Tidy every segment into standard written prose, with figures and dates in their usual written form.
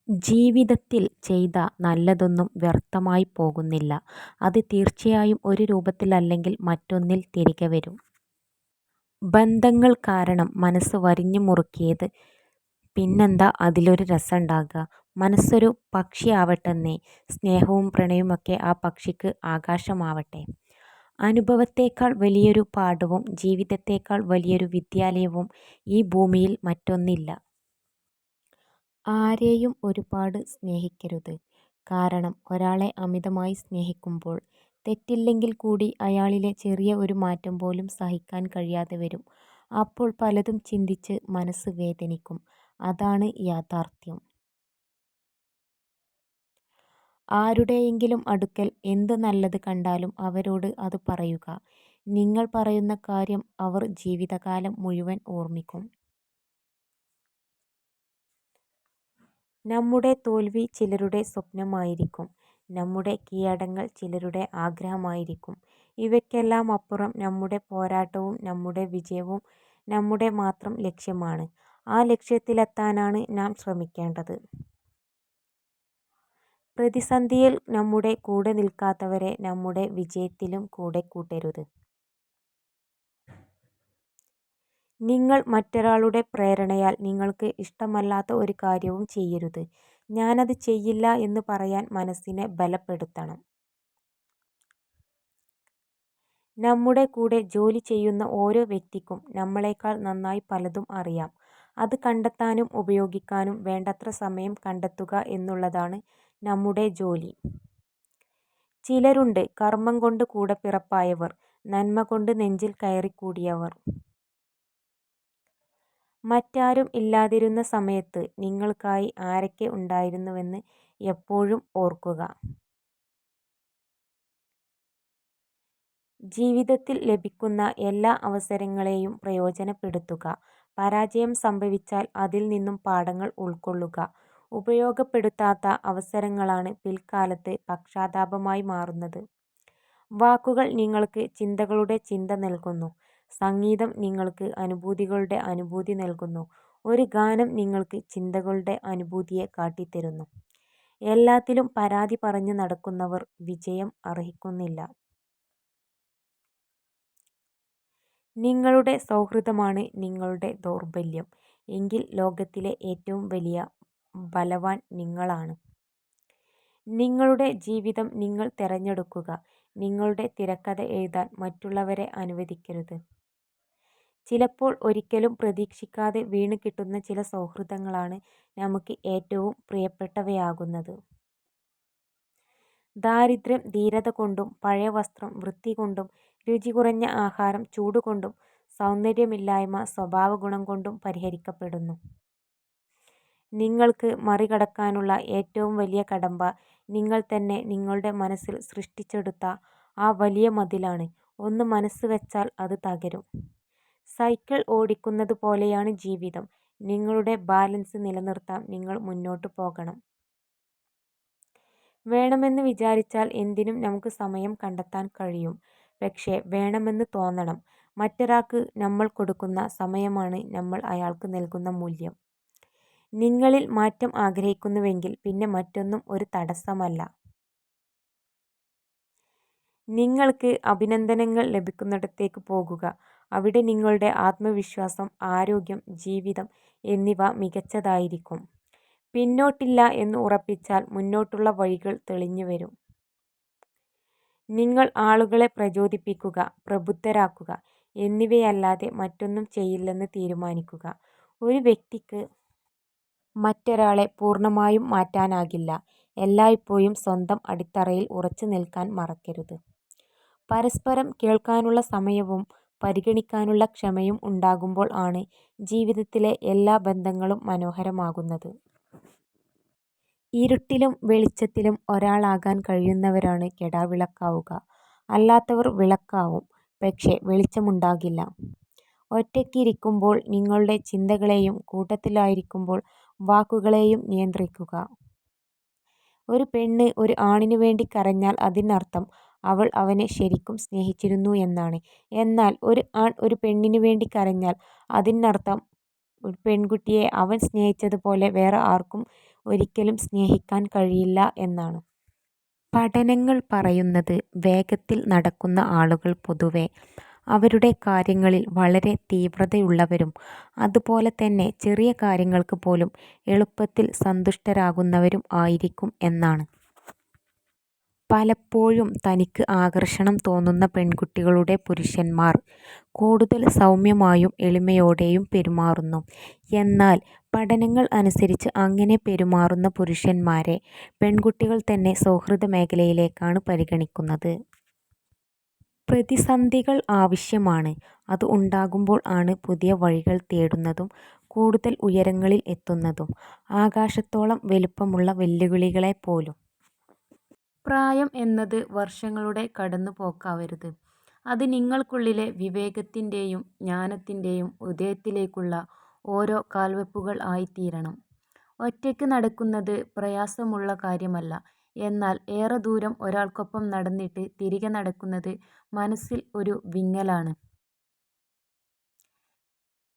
ജീവിതത്തിൽ ചെയ്ത നല്ലതൊന്നും വ്യർത്ഥമായി പോകുന്നില്ല. അത് തീർച്ചയായും ഒരു രൂപത്തിലല്ലെങ്കിൽ മറ്റൊന്നിൽ തിരികെ വരും. ബന്ധങ്ങൾ കാരണം മനസ്സ് വരിഞ്ഞു മുറുക്കിയത് പിന്നെന്താ അതിലൊരു രസമുണ്ടാകുക? മനസ്സൊരു പക്ഷിയാവട്ടെന്നേ, സ്നേഹവും പ്രണയവുമൊക്കെ ആ പക്ഷിക്ക് ആകാശമാവട്ടെ. അനുഭവത്തേക്കാൾ വലിയൊരു പാഠവും ജീവിതത്തേക്കാൾ വലിയൊരു വിദ്യാലയവും ഈ ഭൂമിയിൽ മറ്റൊന്നില്ല. ആരെയും ഒരുപാട് സ്നേഹിക്കരുത്. കാരണം ഒരാളെ അമിതമായി സ്നേഹിക്കുമ്പോൾ തെറ്റില്ലെങ്കിൽ കൂടി അയാളിലെ ചെറിയ ഒരു മാറ്റം പോലും സഹിക്കാൻ കഴിയാതെ വരും. അപ്പോൾ പലതും ചിന്തിച്ച് മനസ്സ് വേദനിക്കും. അതാണ് യാഥാർത്ഥ്യം. ആരുടെയെങ്കിലും അടുക്കൽ എന്ത് നല്ലത് കണ്ടാലും അവരോട് അത് പറയുക. നിങ്ങൾ പറയുന്ന കാര്യം അവർ ജീവിതകാലം മുഴുവൻ ഓർമ്മിക്കും. നമ്മുടെ തോൽവി ചിലരുടെ സ്വപ്നമായിരിക്കും. നമ്മുടെ കീഴടങ്ങൽ ചിലരുടെ ആഗ്രഹമായിരിക്കും. ഇവയ്ക്കെല്ലാം അപ്പുറം നമ്മുടെ പോരാട്ടവും നമ്മുടെ വിജയവും നമ്മുടെ മാത്രം ലക്ഷ്യമാണ്. ആ ലക്ഷ്യത്തിലെത്താനാണ് നാം ശ്രമിക്കേണ്ടത്. പ്രതിസന്ധിയിൽ നമ്മുടെ കൂടെ നിൽക്കാത്തവരെ നമ്മുടെ വിജയത്തിലും കൂടെ കൂട്ടരുത്. നിങ്ങൾ മറ്റൊരാളുടെ പ്രേരണയാൽ നിങ്ങൾക്ക് ഇഷ്ടമല്ലാത്ത ഒരു കാര്യവും ചെയ്യരുത്. ഞാനത് ചെയ്യില്ല എന്ന് പറയാൻ മനസ്സിനെ ബലപ്പെടുത്തണം. നമ്മുടെ കൂടെ ജോലി ചെയ്യുന്ന ഓരോ വ്യക്തിക്കും നമ്മളെക്കാൾ നന്നായി പലതും അറിയാം. അത് കണ്ടെത്താനും ഉപയോഗിക്കാനും വേണ്ടത്ര സമയം കണ്ടെത്തുക എന്നുള്ളതാണ് നമ്മുടെ ജോലി. ചിലരുണ്ട് കർമ്മം കൊണ്ട് കൂടപ്പിറപ്പായവർ, നന്മ കൊണ്ട് നെഞ്ചിൽ കയറിക്കൂടിയവർ. മറ്റാരും ഇല്ലാതിരുന്ന സമയത്ത് നിങ്ങൾക്കായി ആരൊക്കെ ഉണ്ടായിരുന്നുവെന്ന് എപ്പോഴും ഓർക്കുക. ജീവിതത്തിൽ ലഭിക്കുന്ന എല്ലാ അവസരങ്ങളെയും പ്രയോജനപ്പെടുത്തുക. പരാജയം സംഭവിച്ചാൽ അതിൽ നിന്നും പാഠങ്ങൾ ഉൾക്കൊള്ളുക. ഉപയോഗപ്പെടുത്താത്ത അവസരങ്ങളാണ് പിൽക്കാലത്ത് പക്ഷാതാപമായി മാറുന്നത്. വാക്കുകൾ നിങ്ങൾക്ക് ചിന്തകളുടെ ചിന്ത നൽകുന്നു. സംഗീതം നിങ്ങൾക്ക് അനുഭൂതികളുടെ അനുഭൂതി നൽകുന്നു. ഒരു ഗാനം നിങ്ങൾക്ക് ചിന്തകളുടെ അനുഭൂതിയെ കാട്ടിത്തരുന്നു. എല്ലാത്തിലും പരാതി പറഞ്ഞു നടക്കുന്നവർ വിജയം അർഹിക്കുന്നില്ല. നിങ്ങളുടെ സൗഹൃദമാണ് നിങ്ങളുടെ ദൗർബല്യം എങ്കിൽ ലോകത്തിലെ ഏറ്റവും വലിയ ബലവാൻ നിങ്ങളാണ്. നിങ്ങളുടെ ജീവിതം നിങ്ങൾ തിരഞ്ഞെടുക്കുക. നിങ്ങളുടെ തിരക്കഥ എഴുതാൻ മറ്റുള്ളവരെ അനുവദിക്കരുത്. ചിലപ്പോൾ ഒരിക്കലും പ്രതീക്ഷിക്കാതെ വീണ് കിട്ടുന്ന ചില സൗഹൃദങ്ങളാണ് നമുക്ക് ഏറ്റവും പ്രിയപ്പെട്ടവയാകുന്നത്. ദാരിദ്ര്യം ധീരത കൊണ്ടും, പഴയ വസ്ത്രം വൃത്തി കൊണ്ടും, രുചി കുറഞ്ഞ ആഹാരം ചൂടുകൊണ്ടും, സൗന്ദര്യമില്ലായ്മ സ്വഭാവഗുണം കൊണ്ടും പരിഹരിക്കപ്പെടുന്നു. നിങ്ങൾക്ക് മറികടക്കാനുള്ള ഏറ്റവും വലിയ കടമ്പ നിങ്ങൾ തന്നെ നിങ്ങളുടെ മനസ്സിൽ സൃഷ്ടിച്ചെടുത്ത ആ വലിയ മതിലാണ്. ഒന്ന് മനസ്സ് വെച്ചാൽ അത് തകരും. സൈക്കിൾ ഓടിക്കുന്നത് പോലെയാണ് ജീവിതം. നിങ്ങളുടെ ബാലൻസ് നിലനിർത്താൻ നിങ്ങൾ മുന്നോട്ട് പോകണം. വേണമെന്ന് വിചാരിച്ചാൽ എന്തിനും നമുക്ക് സമയം കണ്ടെത്താൻ കഴിയും. പക്ഷേ വേണമെന്ന് തോന്നണം. മറ്റൊരാൾക്ക് നമ്മൾ കൊടുക്കുന്ന സമയമാണ് നമ്മൾ അയാൾക്ക് നൽകുന്ന മൂല്യം. നിങ്ങളിൽ മാറ്റം ആഗ്രഹിക്കുന്നുവെങ്കിൽ പിന്നെ മറ്റൊന്നും ഒരു തടസ്സമല്ല. നിങ്ങൾക്ക് അഭിനന്ദനങ്ങൾ ലഭിക്കുന്നിടത്തേക്ക് പോകുക. അവിടെ നിങ്ങളുടെ ആത്മവിശ്വാസം, ആരോഗ്യം, ജീവിതം എന്നിവ മികച്ചതായിരിക്കും. പിന്നോട്ടില്ല എന്ന് ഉറപ്പിച്ചാൽ മുന്നോട്ടുള്ള വഴികൾ തെളിഞ്ഞു വരും. നിങ്ങൾ ആളുകളെ പ്രചോദിപ്പിക്കുക, പ്രബുദ്ധരാക്കുക എന്നിവയല്ലാതെ മറ്റൊന്നും ചെയ്യില്ലെന്ന് തീരുമാനിക്കുക. ഒരു വ്യക്തിക്ക് മറ്റൊരാളെ പൂർണ്ണമായും മാറ്റാനാകില്ല. എല്ലായ്പ്പോഴും സ്വന്തം അടിത്തറയിൽ ഉറച്ചു നിൽക്കാൻ മറക്കരുത്. പരസ്പരം കേൾക്കാനുള്ള സമയവും പരിഗണിക്കാനുള്ള ക്ഷമയും ഉണ്ടാകുമ്പോൾ ആണ് ജീവിതത്തിലെ എല്ലാ ബന്ധങ്ങളും മനോഹരമാകുന്നത്. ഇരുട്ടിലും വെളിച്ചത്തിലും ഒരാളാകാൻ കഴിയുന്നവരാണ് കെടാവിളക്കാവുക. അല്ലാത്തവർ വിളക്കാവും, പക്ഷേ വെളിച്ചമുണ്ടാകില്ല. ഒറ്റയ്ക്കിരിക്കുമ്പോൾ നിങ്ങളുടെ ചിന്തകളെയും കൂട്ടത്തിലായിരിക്കുമ്പോൾ വാക്കുകളെയും നിയന്ത്രിക്കുക. ഒരു പെണ്ണ് ഒരു ആണിനു വേണ്ടി കരഞ്ഞാൽ അതിനർത്ഥം അവൾ അവനെ ശരിക്കും സ്നേഹിച്ചിരുന്നു എന്നാണ്. എന്നാൽ ഒരു ആൺ ഒരു പെണ്ണിനു വേണ്ടി കരഞ്ഞാൽ അതിനർത്ഥം ഒരു പെൺകുട്ടിയെ അവൻ സ്നേഹിച്ചതുപോലെ വേറെ ആർക്കും ഒരിക്കലും സ്നേഹിക്കാൻ കഴിയില്ല എന്നാണ്. പഠനങ്ങൾ പറയുന്നത് വേഗത്തിൽ നടക്കുന്ന ആളുകൾ പൊതുവെ അവരുടെ കാര്യങ്ങളിൽ വളരെ തീവ്രതയുള്ളവരും അതുപോലെ തന്നെ ചെറിയ കാര്യങ്ങൾക്ക് പോലും എളുപ്പത്തിൽ സന്തുഷ്ടരാകുന്നവരും ആയിരിക്കും എന്നാണ്. പലപ്പോഴും തനിക്ക് ആകർഷണം തോന്നുന്ന പെൺകുട്ടികളുടെ പുരുഷന്മാർ കൂടുതൽ സൗമ്യമായും എളിമയോടെയും പെരുമാറുന്നു. എന്നാൽ പഠനങ്ങൾ അനുസരിച്ച് അങ്ങനെ പെരുമാറുന്ന പുരുഷന്മാരെ പെൺകുട്ടികൾ തന്നെ സൗഹൃദ മേഖലയിലേക്കാണ് പരിഗണിക്കുന്നത്. പ്രതിസന്ധികൾ ആവശ്യമാണ്. അത് ഉണ്ടാകുമ്പോൾ ആണ് പുതിയ വഴികൾ തേടുന്നതും കൂടുതൽ ഉയരങ്ങളിൽ എത്തുന്നതും. ആകാശത്തോളം വലിപ്പമുള്ള വെല്ലുവിളികളെപ്പോലും. പ്രായം എന്നത് വർഷങ്ങളുടെ കടന്നുപോക്കാവരുത്. അത് നിങ്ങൾക്കുള്ളിലെ വിവേകത്തിൻ്റെയും ജ്ഞാനത്തിൻ്റെയും ഉദയത്തിലേക്കുള്ള ഓരോ കാൽവെപ്പുകൾ ആയിത്തീരണം. ഒറ്റയ്ക്ക് നടക്കുന്നത് പ്രയാസമുള്ള കാര്യമല്ല. എന്നാൽ ഏറെ ദൂരം ഒരാൾക്കൊപ്പം നടന്നിട്ട് തിരികെ നടക്കുന്നത് മനസ്സിൽ ഒരു വിങ്ങലാണ്.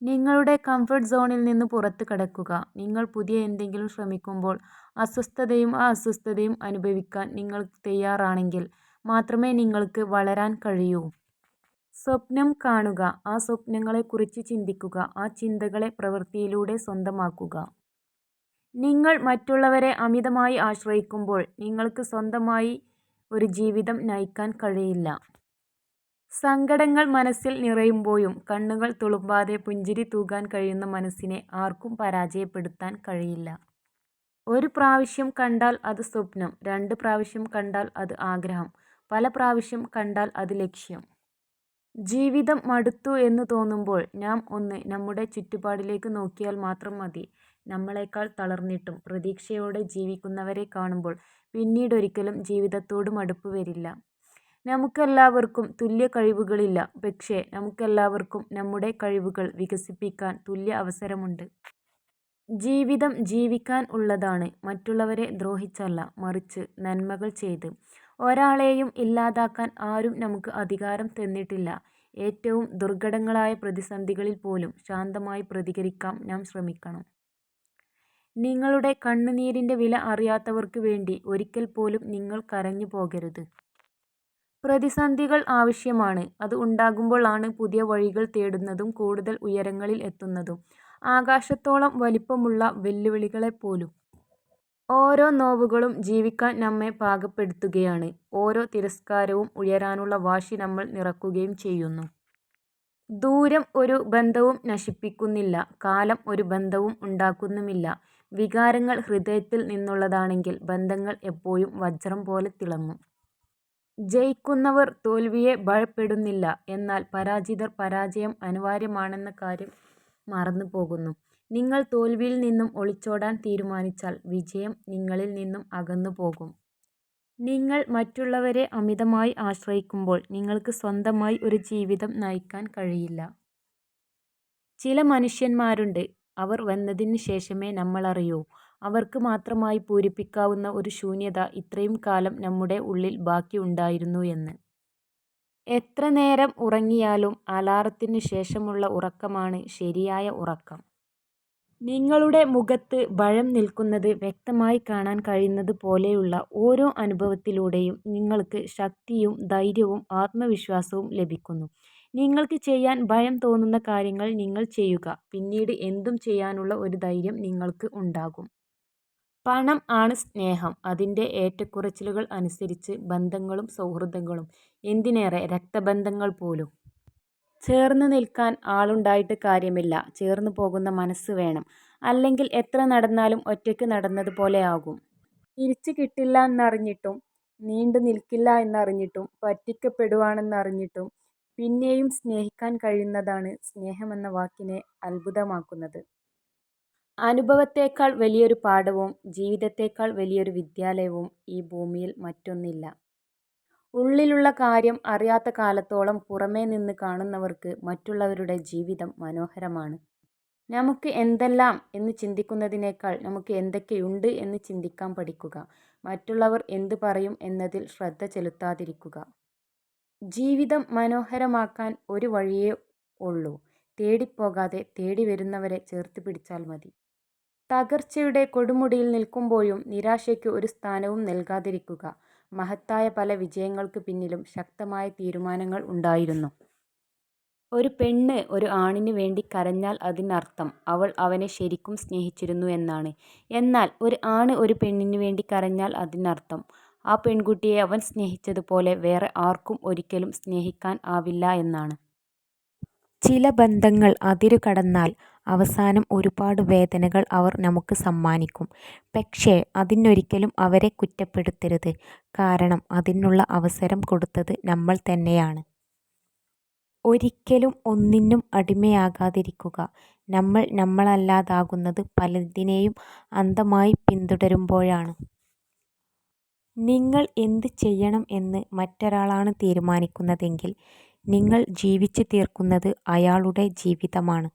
നിങ്ങളുടെ കംഫർട്ട് സോണിൽ നിന്ന് പുറത്ത് കടക്കുക. നിങ്ങൾ പുതിയ എന്തെങ്കിലും ശ്രമിക്കുമ്പോൾ അസ്വസ്ഥതയും ആ അസ്വസ്ഥതയും അനുഭവിക്കാൻ നിങ്ങൾ തയ്യാറാണെങ്കിൽ മാത്രമേ നിങ്ങൾക്ക് വളരാൻ കഴിയൂ. സ്വപ്നം കാണുക. ആ സ്വപ്നങ്ങളെക്കുറിച്ച് ചിന്തിക്കുക. ആ ചിന്തകളെ പ്രവൃത്തിയിലൂടെ സ്വന്തമാക്കുക. നിങ്ങൾ മറ്റുള്ളവരെ അമിതമായി ആശ്രയിക്കുമ്പോൾ നിങ്ങൾക്ക് സ്വന്തമായി ഒരു ജീവിതം നയിക്കാൻ കഴിയില്ല. സങ്കടങ്ങൾ മനസ്സിൽ നിറയുമ്പോഴും കണ്ണുകൾ തുളുമ്പാതെ പുഞ്ചിരി തൂകാൻ കഴിയുന്ന മനസ്സിനെ ആർക്കും പരാജയപ്പെടുത്താൻ കഴിയില്ല. ഒരു പ്രാവശ്യം കണ്ടാൽ അത് സ്വപ്നം, 2 പ്രാവശ്യം കണ്ടാൽ അത് ആഗ്രഹം, പല പ്രാവശ്യം കണ്ടാൽ അത് ലക്ഷ്യം. ജീവിതം മടുത്തു എന്ന് തോന്നുമ്പോൾ നാം ഒന്ന് നമ്മുടെ ചുറ്റുപാടിലേക്ക് നോക്കിയാൽ മാത്രം മതി. നമ്മളെക്കാൾ തളർന്നിട്ടും പ്രതീക്ഷയോടെ ജീവിക്കുന്നവരെ കാണുമ്പോൾ പിന്നീടൊരിക്കലും ജീവിതത്തോട് മടുപ്പ് വരില്ല. നമുക്കെല്ലാവർക്കും തുല്യ കഴിവുകളില്ല. പക്ഷേ നമുക്കെല്ലാവർക്കും നമ്മുടെ കഴിവുകൾ വികസിപ്പിക്കാൻ തുല്യ അവസരമുണ്ട്. ജീവിതം ജീവിക്കാൻ ഉള്ളതാണ്. മറ്റുള്ളവരെ ദ്രോഹിച്ചല്ല, മറിച്ച് നന്മകൾ ചെയ്ത്. ഒരാളെയും ഇല്ലാതാക്കാൻ ആരും നമുക്ക് അധികാരം തന്നിട്ടില്ല. ഏറ്റവും ദുർഘടങ്ങളായ പ്രതിസന്ധികളിൽ പോലും ശാന്തമായി പ്രതികരിക്കാൻ നാം ശ്രമിക്കണം. നിങ്ങളുടെ കണ്ണുനീരിൻ്റെ വില അറിയാത്തവർക്ക് വേണ്ടി ഒരിക്കൽ പോലും നിങ്ങൾ കരഞ്ഞു പോകരുത്. പ്രതിസന്ധികൾ ആവശ്യമാണ്. അത് ഉണ്ടാകുമ്പോൾ ആണ് പുതിയ വഴികൾ തേടുന്നതും കൂടുതൽ ഉയരങ്ങളിൽ എത്തുന്നതും. ആകാശത്തോളം വലിപ്പമുള്ള വെല്ലുവിളികളെപ്പോലും. ഓരോ നോവുകളും ജീവിക്കാൻ നമ്മെ പാകപ്പെടുത്തുകയാണ്. ഓരോ തിരസ്കാരവും ഉയരാനുള്ള വാശി നമ്മൾ നിറക്കുകയും ചെയ്യുന്നു. ദൂരം ഒരു ബന്ധവും നശിപ്പിക്കുന്നില്ല. കാലം ഒരു ബന്ധവും ഉണ്ടാക്കുന്നുമില്ല. വികാരങ്ങൾ ഹൃദയത്തിൽ നിന്നുള്ളതാണെങ്കിൽ ബന്ധങ്ങൾ എപ്പോഴും വജ്രം പോലെ തിളങ്ങും. ജയിക്കുന്നവർ തോൽവിയെ ഭയപ്പെടുന്നില്ല. എന്നാൽ പരാജിതർ പരാജയം അനിവാര്യമാണെന്ന കാര്യം മറന്നു പോകുന്നു. നിങ്ങൾ തോൽവിയിൽ നിന്നും ഒളിച്ചോടാൻ തീരുമാനിച്ചാൽ വിജയം നിങ്ങളിൽ നിന്നും അകന്നുപോകും. നിങ്ങൾ മറ്റുള്ളവരെ അമിതമായി ആശ്രയിക്കുമ്പോൾ നിങ്ങൾക്ക് സ്വന്തമായി ഒരു ജീവിതം നയിക്കാൻ കഴിയില്ല. ചില മനുഷ്യന്മാരുണ്ട്, അവർ വന്നതിന് ശേഷമേ നമ്മളറിയൂ. അവർക്ക് മാത്രമായി പൂരിപ്പിക്കാവുന്ന ഒരു ശൂന്യത ഇത്രയും കാലം നമ്മുടെ ഉള്ളിൽ ബാക്കി ഉണ്ടായിരുന്നു എന്ന്. എത്ര നേരം ഉറങ്ങിയാലും അലാറത്തിനു ശേഷമുള്ള ഉറക്കമാണ് ശരിയായ ഉറക്കം. നിങ്ങളുടെ മുഖത്ത് ഭയം നിൽക്കുന്നത് വ്യക്തമായി കാണാൻ കഴിയുന്നത് പോലെയുള്ള ഓരോ അനുഭവത്തിലൂടെയും നിങ്ങൾക്ക് ശക്തിയും ധൈര്യവും ആത്മവിശ്വാസവും ലഭിക്കുന്നു. നിങ്ങൾക്ക് ചെയ്യാൻ ഭയം തോന്നുന്ന കാര്യങ്ങൾ നിങ്ങൾ ചെയ്യുക. പിന്നീട് എന്തും ചെയ്യാനുള്ള ഒരു ധൈര്യം നിങ്ങൾക്ക് ഉണ്ടാകും. പണം ആണ് സ്നേഹം. അതിൻ്റെ ഏറ്റക്കുറച്ചിലുകൾ അനുസരിച്ച് ബന്ധങ്ങളും സൗഹൃദങ്ങളും, എന്തിനേറെ രക്തബന്ധങ്ങൾ പോലും. ചേർന്ന് നിൽക്കാൻ ആളുണ്ടായിട്ട് കാര്യമില്ല, ചേർന്ന് പോകുന്ന മനസ്സ് വേണം. അല്ലെങ്കിൽ എത്ര നടന്നാലും ഒറ്റയ്ക്ക് നടന്നതുപോലെ ആകും. തിരിച്ചു കിട്ടില്ല എന്നറിഞ്ഞിട്ടും, നീണ്ടു നിൽക്കില്ല എന്നറിഞ്ഞിട്ടും, പറ്റിക്കപ്പെടുവാണെന്നറിഞ്ഞിട്ടും പിന്നെയും സ്നേഹിക്കാൻ കഴിയുന്നതാണ് സ്നേഹമെന്ന വാക്കിനെ അത്ഭുതമാക്കുന്നത്. അനുഭവത്തേക്കാൾ വലിയൊരു പാഠവും ജീവിതത്തേക്കാൾ വലിയൊരു വിദ്യാലയവും ഈ ഭൂമിയിൽ മറ്റൊന്നില്ല. ഉള്ളിലുള്ള കാര്യം അറിയാത്ത കാലത്തോളം പുറമേ നിന്ന് കാണുന്നവർക്ക് മറ്റുള്ളവരുടെ ജീവിതം മനോഹരമാണ്. നമുക്ക് എന്തെല്ലാം എന്ന് ചിന്തിക്കുന്നതിനേക്കാൾ നമുക്ക് എന്തൊക്കെയുണ്ട് എന്ന് ചിന്തിക്കാൻ പഠിക്കുക. മറ്റുള്ളവർ എന്ത് പറയും എന്നതിൽ ശ്രദ്ധ ചെലുത്താതിരിക്കുക. ജീവിതം മനോഹരമാക്കാൻ ഒരു വഴിയേ ഉള്ളൂ. തേടിപ്പോകാതെ തേടി വരുന്നവരെ ചേർത്ത് പിടിച്ചാൽ മതി. തകർച്ചയുടെ കൊടുമുടിയിൽ നിൽക്കുമ്പോഴും നിരാശയ്ക്ക് ഒരു സ്ഥാനവും നൽകാതിരിക്കുക. മഹത്തായ പല വിജയങ്ങൾക്ക് പിന്നിലും ശക്തമായ തീരുമാനങ്ങൾ ഉണ്ടായിരുന്നു. ഒരു പെണ്ണ് ഒരു ആണിന് വേണ്ടി കരഞ്ഞാൽ അതിനർത്ഥം അവൾ അവനെ ശരിക്കും സ്നേഹിച്ചിരുന്നു എന്നാണ്. എന്നാൽ ഒരു ആണ് ഒരു പെണ്ണിന് വേണ്ടി കരഞ്ഞാൽ അതിനർത്ഥം ആ പെൺകുട്ടിയെ അവൻ സ്നേഹിച്ചതുപോലെ വേറെ ആർക്കും ഒരിക്കലും സ്നേഹിക്കാൻ ആവില്ല എന്നാണ്. ചില ബന്ധങ്ങൾ അതിരുകടന്നാൽ അവസാനം ഒരുപാട് വേദനകൾ അവർ നമുക്ക് സമ്മാനിക്കും. പക്ഷേ അതിനൊരിക്കലും അവരെ കുറ്റപ്പെടുത്തരുത്. കാരണം അതിനുള്ള അവസരം കൊടുത്തത് നമ്മൾ തന്നെയാണ്. ഒരിക്കലും ഒന്നിനും അടിമയാകാതിരിക്കുക. നമ്മൾ നമ്മളല്ലാതാകുന്നത് പലതിനെയും അന്ധമായി പിന്തുടരുമ്പോഴാണ്. നിങ്ങൾ എന്ത് ചെയ്യണം എന്ന് മറ്റൊരാളാണ് തീരുമാനിക്കുന്നതെങ്കിൽ നിങ്ങൾ ജീവിച്ചു തീർക്കുന്നത് അയാളുടെ ജീവിതമാണ്.